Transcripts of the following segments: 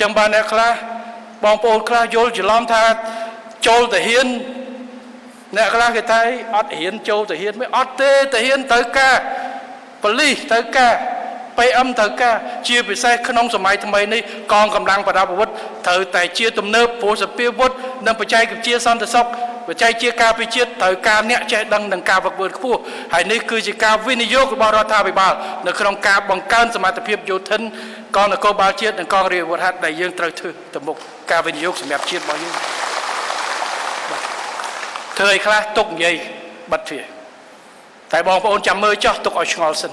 ចឹងបានអ្នកខ្លះបងប្អូនខ្លះយល់ច្រឡំថាចូលទៅហ៊ានអ្នកខ្លះគេថាអត់ហ៊ានចូលទៅហ៊ានមិនអត់ទេទៅហ៊ានទៅការប៉ូលីសទៅការ PM ទៅការជាពិសេសក្នុងសម័យថ្មីនេះកងកម្លាំងប្រដាប់អាវុធត្រូវតែជាទំនើបព្រោះសពាវុធនិងបច្ចេកវិទ្យាសន្តិសុខបច្ចេកវិទ្យាការពារជាតិត្រូវការអ្នកចេះដឹងនិងការវឹកវើខ្ពស់ហើយនេះគឺជាការវិនិយោគរបស់រដ្ឋាភិបាលនៅក្នុងការបង្កើនសមត្ថភាពយោធិនកងនគរបាលជាតិនិងកងរាជអាវុធហត្ថដែលយើងត្រូវធ្វើទៅមុខការវិនិយោគសម្រាប់ជាតិរបស់យើងធ្វើឲ្យខ្លះទុកនិយាយបិទទ្វារតែបងប្អូនចាំមើលចោះទុកឲ្យឆ្ងល់សិន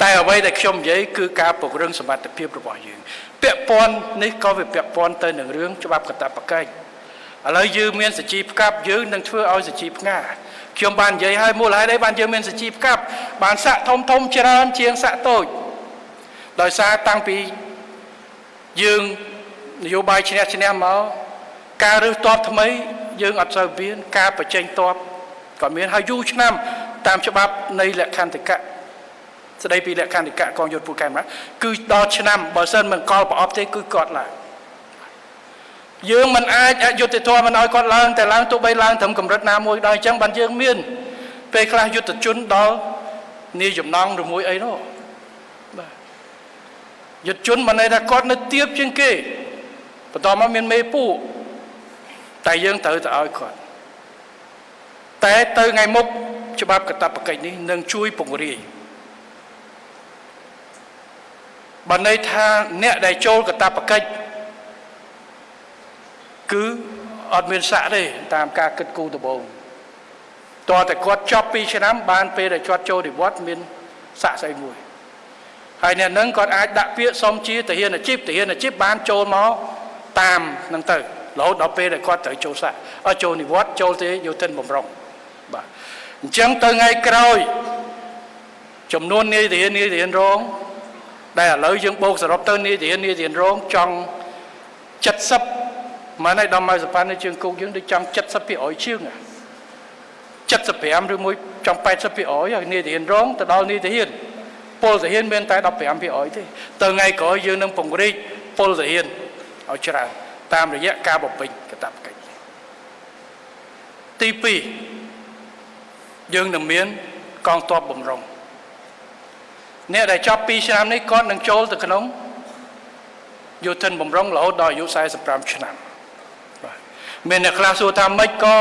តែអ្វីដែលខ្ញុំនិយាយគឺការពង្រឹងសមត្ថភាពរបស់យើងពាក់ព័ន្ធនេះក៏វាពាក់ព័ន្ធទៅនឹងរឿងច្បាប់កាតព្វកិច្ចឥឡូវយើងមានសជីផ្កាប់យើងនឹងធ្វើឲ្យសជីផ្ងាខ្ញុំបាននិយាយឲ្យមូលហេតុអីបានយើងមានសជីផ្កាប់បានសាក់ធំធំច្រើនជាងសាក់តូចដោយសារតាំងពីយើងនយោបាយឈ្នះមកការរើសតបថ្មីយើងអត់សូវមានការបញ្ចេញតបក៏មានហើយយូរឆ្នាំតាមច្បាប់នៃលក្ខន្តិកៈស្ដីពីលក្ខន្តិកៈកងយោធពលកែមរៈគឺដល់ឆ្នាំបើសិនមិនកលប្រអប់ទេគឺគាត់ឡើងយើងមិនអាចអយុត្តិធម៌មិនឲ្យគាត់ឡើងតែឡើងទោះបីឡើងត្រឹមកម្រិតណាមួយដល់អញ្ចឹងបានយើងមានពេលខ្លះយុទ្ធជនដល់នាយចំណងឬមួយអីនោះបាទយុទ្ធជនមិនន័យថាគាត់នៅទៀបជាងគេបន្តមកមានមេពូតែយើងត្រូវទៅឲ្យគាត់តែទៅថ្ងៃមុខច្បាប់កាតព្វកិច្ចនេះនឹងជួយពង្រាយបើន័យថាអ្នកដែលចូលកាតព្វកិច្ចគឺអត់មានសាក់ទេតាមការគិតគូរដំបូងតើតែគាត់ចប់2ឆ្នាំបានពេលដែលគាត់ចូលនិវត្តន៍មានសាក់ស្អីមួយហើយអ្នកនឹងគាត់អាចដាក់ពាក្យសុំជាទាហានអាជីពបានចូលមកតាមនឹងទៅរហូតដល់ពេលដែលគាត់ត្រូវចូលសាក់ឲ្យចូលនិវត្តន៍ចូលទេយោធិនបំរុងបាទអញ្ចឹងទៅថ្ងៃក្រោយចំនួននាយទាហានរងដែលឥឡូវយើងបូកសរុបទៅនាយទាហានរងចង់70មិនឲ្យដល់មកសប៉ាននៅជើងគោកយើងដូចចង់70%ជាង75ឬមួយចង់80%ហើយនាយទាហានរងទៅដល់នាយទាហានពលទាហានមានតែ15%ទេទៅថ្ងៃក្រោយយើងនឹងពង្រីកពលទាហានឲ្យច្រើនតាមរយៈការបំពេញកាតព្វកិច្ចទី2យើងនឹងមានកងទ័ពបំរុងអ្នកដែលចប់2ឆ្នាំនេះគាត់នឹងចូលទៅក្នុងយោធិនបំរុងរហូតដល់អាយុ45ឆ្នាំបាទមានអ្នកខ្លះសួរថាម៉េចក៏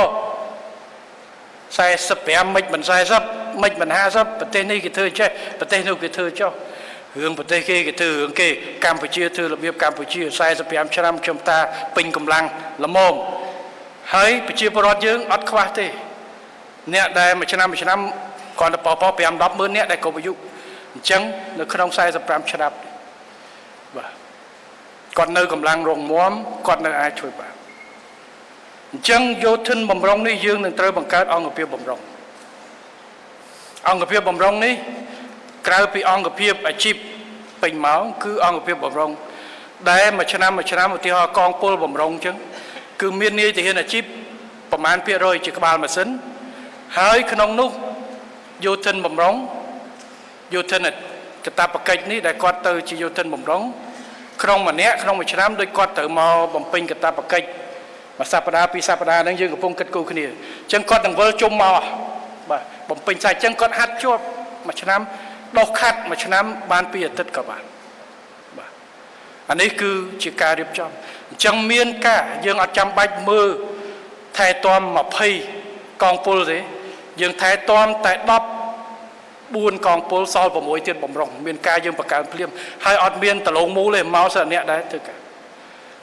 45មិន40មិន50ប្រទេសនេះគេធ្វើចេះប្រទេសនោះគេធ្វើចុះរឿងប្រទេសគេធ្វើរឿងគេកម្ពុជាធ្វើរបៀបកម្ពុជា45ឆ្នាំខ្ញុំតាពេញកម្លាំងល្មមហើយប្រជាពលរដ្ឋយើងអត់ខ្វះទេអ្នកដែលមួយឆ្នាំគាត់ទៅប៉ប៉5-10ម៉ឺនអ្នកដែលគ្រប់អាយុអញ្ចឹងនៅក្នុង45ឆ្នាំបាទគាត់នៅកម្លាំងរងមាំគាត់នៅអាចជួយបានអញ្ចឹងយោធិនបំរុងនេះយើងនឹងត្រូវបង្កើតអង្គភាពបំរុងនេះក្រៅពីអង្គភាពអាជីពពេញម៉ោងគឺអង្គភាពបំរុងដែលមួយឆ្នាំឧទាហរណ៍កងពលបំរុងអញ្ចឹងគឺមាននាយទាហានអាជីពប្រមាណ%ជាក្បាលម៉ាស៊ីនហើយក្នុងនោះយោធិនបំរុងយោធិនកាតព្វកិច្ចនេះដែលគាត់ទៅជាយោធិនបំរុងក្នុងម្នាក់ក្នុងមួយឆ្នាំដោយគាត់ត្រូវមកបំពេញកាតព្វកិច្ចមួយសប្តាហ៍2សប្តាហ៍ហ្នឹងយើងកំពុងគិតគូរគ្នាអញ្ចឹងគាត់នឹងវិលជុំមកបាទបំពេញសាច់អញ្ចឹងគាត់ហាត់ជាប់មួយឆ្នាំដោះខាត់មួយឆ្នាំបាន2អាទិត្យក៏បានបាទអានេះគឺជាការរៀបចំអញ្ចឹងមានការយើងអត់ចាំបាច់មើលថែទាំ20កងពលទេយើងថែទាំតែ4កងពលសល់6ទៀតបំរុងមានការយើងបង្កើនភ្លាមហើយអត់មានដលងមូលទេមកសិនអ្នកដែរធ្វើការ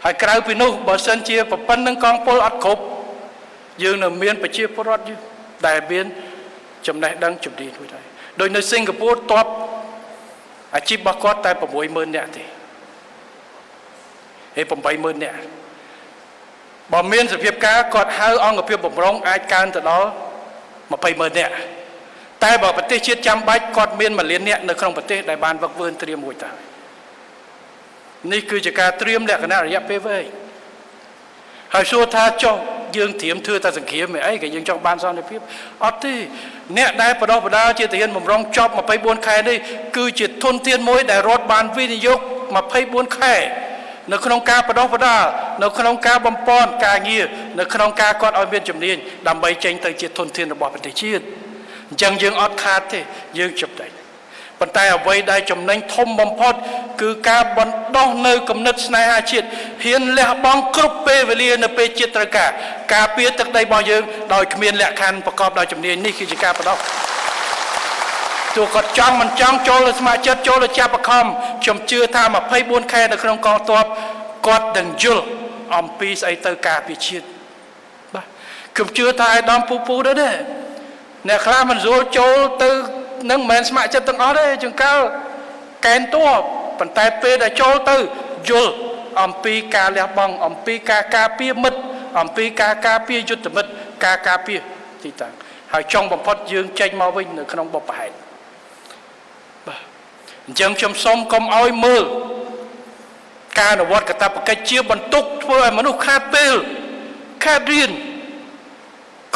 ហើយក្រៅពីនោះបើសិនជាប្រព័ន្ធនឹងកងពលអត់គ្រប់យើងនៅមានប្រជាពលរដ្ឋយើងដែលមានចំណេះដឹងជំនាញមួយដែរដោយនៅសិង្ហបុរីតបអាជីពរបស់គាត់តែ60000នាក់ទេហើយ80000នាក់បើមានសភាពការគាត់ហៅអង្គភាពបំរុងអាចកើនទៅដល់20000នាក់តែបើប្រទេសជាតិចាំបាច់គាត់មាន1លាននាក់នៅក្នុងប្រទេសដែលបានវឹកវើត្រៀមមួយតើនេះគឺជាការត្រៀមលក្ខណៈរយៈពេលវែងហើយសួរថាចុះយើងត្រៀមធ្វើតែសង្គ្រាមអីក៏យើងចង់បានសន្តិភាពអត់ទេអ្នកដែលបដោះបដាជាទាហានបំរុងចប់24ខែនេះគឺជាធនធានមួយដែលរដ្ឋបានវិនិយោគ24ខែ នៅក្នុងការបដោះបដាលនៅក្នុងការបំពន់ការងារនៅក្នុងការគាត់ឲ្យមានជំនាញដើម្បីចេញទៅជាធនធានរបស់ប្រទេសជាតិអញ្ចឹងយើងអត់ខាតទេយើងចំណេញប៉ុន្តែអ្វីដែលចំណេញធំបំផុតគឺការបណ្ដោះនៅគំនិតស្នេហាជាតិហ៊ានលះបង់គ្រប់ពេលវេលានៅពេលជាតិត្រូវការពារទឹកដីរបស់យើងដោយគ្មានលក្ខខណ្ឌប្រកបដោយជំនាញនេះគឺជាការបដោះទោះគាត់ចង់មិនចង់ចូលទៅស្ម័គ្រចិត្តចូលទៅចាប់បខំខ្ញុំជឿថា24ខែនៅក្នុងកងទ័ពគាត់នឹងយល់អំពីស្អីទៅការពារជាតិបាទខ្ញុំជឿថាឯកឧត្តមពូដែរអ្នកខ្លះមិនស្រួលចូលទៅនឹងមិនមែនស្ម័គ្រចិត្តទាំងអស់ទេជួនកាលកែនតួប៉ុន្តែពេលដែលចូលទៅយល់អំពីការលះបង់អំពីការការពារមិត្តអំពីការការពារយុទ្ធមិត្តការការពារទីតាំងហើយចុងបំផុតយើងចេញមកវិញនៅក្នុងបុព្វហេតុបាទអញ្ចឹងខ្ញុំសូមកុំឲ្យមើលការអនុវត្តកាតព្វកិច្ចជាបន្ទុកធ្វើឲ្យមនុស្សខាតពេលខាតរៀន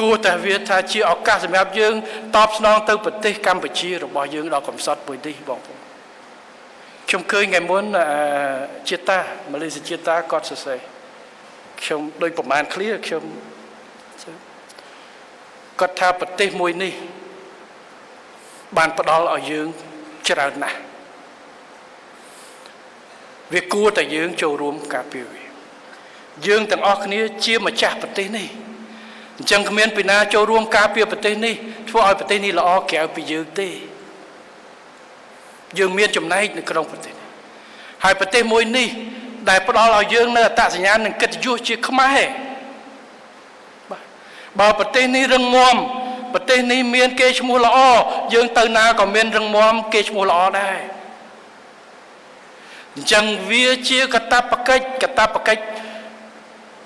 គួរតែវាថាជាឱកាសសម្រាប់យើងតបស្នងទៅប្រទេសកម្ពុជារបស់យើងដល់កំសត់មួយនេះបងប្អូនខ្ញុំឃើញថ្ងៃមុនជាតាម៉ាឡេស៊ីជាតាគាត់សរសេរខ្ញុំដូចប្រមាណឃ្លាខ្ញុំគាត់ថាប្រទេសមួយនេះបានផ្ដល់ឲ្យយើងច្រើនណាស់វាគួរតែយើងចូលរួមការពារវាយើងទាំងអស់គ្នាជាម្ចាស់ប្រទេសនេះអញ្ចឹងគ្មានពីណាចូលរួមការពារប្រទេសនេះធ្វើឲ្យប្រទេសនេះល្អក្រៅពីយើងទេយើងមានចំណែកនៅក្នុងប្រទេសនេះហើយប្រទេសមួយនេះដែលផ្ដល់ឲ្យយើងនៅអត្តសញ្ញាណនិងកិត្តិយសជាខ្មែរបាទបើប្រទេសនេះរឹងមាំប្រទេសនេះមានកេរ្តិ៍ឈ្មោះល្អយើងទៅណាក៏មានរឹងមាំកេរ្តិ៍ឈ្មោះល្អដែរអញ្ចឹងវាជាកាតព្វកិច្ច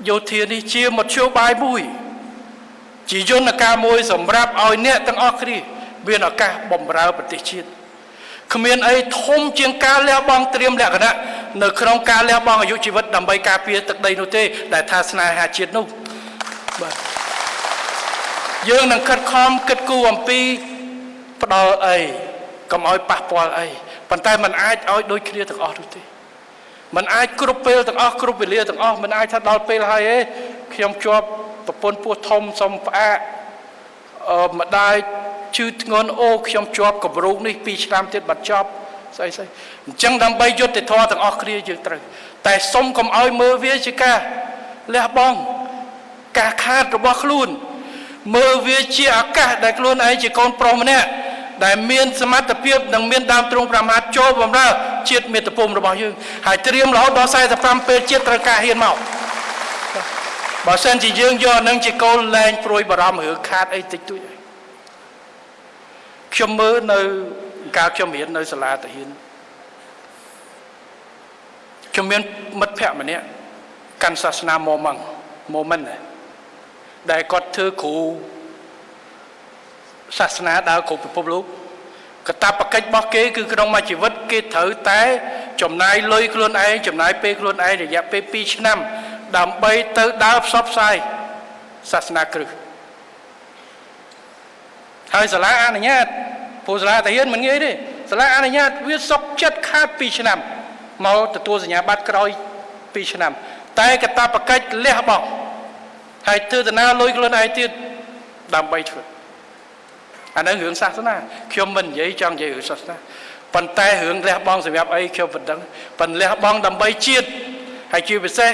យោធានេះជាមធ្យោបាយមួយជាយន្តការមួយសម្រាប់ឲ្យអ្នកទាំងអស់គ្នាមានឱកាសបម្រើប្រទេសជាតិគ្មានអីធំជាងការលះបង់ត្រៀមលក្ខណៈនៅក្នុងការលះបង់អាយុជីវិតដើម្បីការពារទឹកដីនោះទេដែលថាស្នេហាជាតិនោះបាទយើងនឹងខិតខំគិតគូរអំពីផ្ដល់អីកុំឲ្យប៉ះពាល់អីប៉ុន្តែมันអាចឲ្យដូចគ្នាទាំងអស់នោះទេมันអាចគ្រប់ពេលទាំងអស់គ្រប់វេលាទាំងអស់มันអាចថាដល់ពេលហើយទេខ្ញុំជាប់ប្រពន្ធពោះធំសុំផ្អាកម្ដាយជឿធ្ងន់អូខ្ញុំជាប់កម្រោងនេះ2ឆ្នាំទៀតបាត់ចប់ស្អីអញ្ចឹងដើម្បីយុត្តិធម៌ទាំងអស់គ្នាយើងត្រូវតែសុំកុំឲ្យមើលវាជាការលះបង់ការខាតរបស់ខ្លួនមើលវាជាឱកាសដែលខ្លួនឯងជាកូនប្រុសម្នាក់ដែលមានសមត្ថភាពនិងមានដើមទ្រូង5ម៉ាត់ចូលបម្រើជាតិមាតុភូមិរបស់យើងហើយត្រៀមរហូតដល់45ពេលជាតិត្រូវការហ៊ានមកបើសិនជាយើងយកនឹងជាគោលលែងព្រួយបារម្ភរឿងខាតអីតិចតួចខ្ញុំមើលនៅកាលខ្ញុំរៀននៅសាលាតាហ៊ានខ្ញុំមានមិត្តភក្តិម្នាក់កាន់សាសនាម៉ូមិនដែលគាត់ធ្វើគ្រូសាសនាដើរគ្រប់ពិភពលោកកាតព្វកិច្ចរបស់គេគឺក្នុងមួយជីវិតគេត្រូវតែចំណាយលុយខ្លួនឯងចំណាយពេលខ្លួនឯងរយៈពេល2ឆ្នាំដើម្បីទៅដើរផ្សព្វផ្សាយសាសនាគ្រឹះហើយសាលាអនុញ្ញាតព្រោះសាលាតាហ៊ានមិនងាយទេសាលាអនុញ្ញាតវាសុកចិត្តខាត2ឆ្នាំមកទទួលសញ្ញាបត្រក្រោយ2ឆ្នាំតែកាតព្វកិច្ចលះបង់ហើយធ្វើដំណើរលុយខ្លួនឯងទៀតដើម្បីធ្វើអានឹងរឿងសាសនាខ្ញុំមិននិយាយចង់និយាយរឿងសាសនាប៉ុន្តែរឿងលះបង់សម្រាប់អីខ្ញុំមិនដឹងប៉ុន្តែលះបង់ដើម្បីជាតិហើយជាពិសេស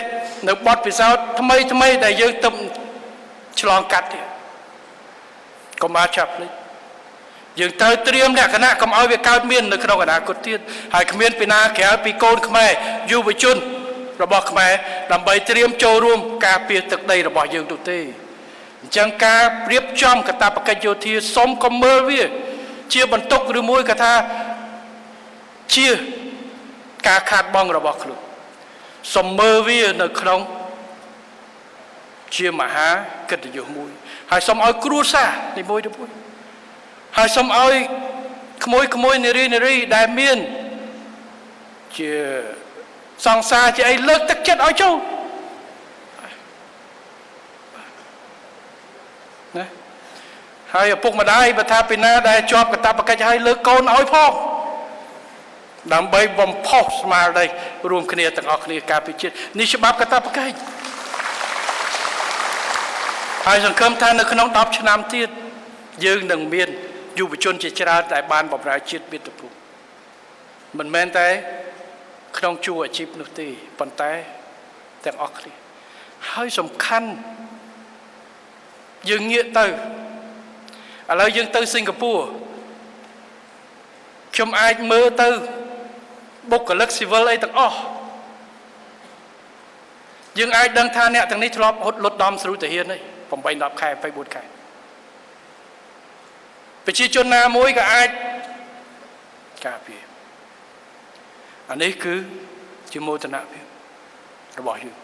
នៅបទពិសោធន៍ថ្មីដែលយើងទៅឆ្លងកាត់ទៀតកុំអាចចាប់ភ្លេចយើងត្រូវត្រៀមលក្ខណៈកុំឲ្យវាកើតមាននៅក្នុងអនាគតទៀតហើយគ្មានពីណាក្រៅពីកូនខ្មែរយុវជនរបស់ខ្មែរដើម្បីត្រៀមចូលរួមការពារទឹកដីរបស់យើងនោះទេអញ្ចឹងការរៀបចំកាតព្វកិច្ចយោធាសូមកុំមើលវាជាបន្ទុកឬមួយក៏ថាជាការខាតបង់របស់ខ្លួនសូមមើលវានៅក្នុងជាមហាកិត្តិយសមួយហើយសូមឲ្យគ្រួសារនីមួយហើយសូមឲ្យក្មួយនារីដែលមានជាសង្សារជាអីលើកទឹកចិត្តឲ្យចូលណាហើយឪពុកម្ដាយបើថាពីណាដែលជាប់កាតព្វកិច្ចឲ្យលើកកូនឲ្យផង ដើម្បីបំផុសស្មារតីរួមគ្នាទាំងអស់គ្នាការពិជាតិនេះច្បាប់កាតព្វកិច្ចហើយសង្ឃឹមថានៅក្នុង10ឆ្នាំទៀតយើងនឹងមានយុវជនជាច្រើនដែលបានបម្រើជាតិមាតុភូមិមិនមែនតែក្នុងជួរអាជីពនោះទេប៉ុន្តែទាំងអស់គ្នាហើយសំខាន់យើងងាកទៅឥឡូវយើងទៅសិង្ហបុរីខ្ញុំអាចមើលទៅបុគ្គលិកស៊ីវិលអីទាំងអស់យើងអាចដឹងថាអ្នកទាំងនេះធ្លាប់ហត់លត់ដំស្រួយតាហ៊ានហើយ8 10 ខែ 24 ខែប្រជាជនណាមួយក៏អាចការពារអានេះគឺជាមោទនភាពរបស់យើង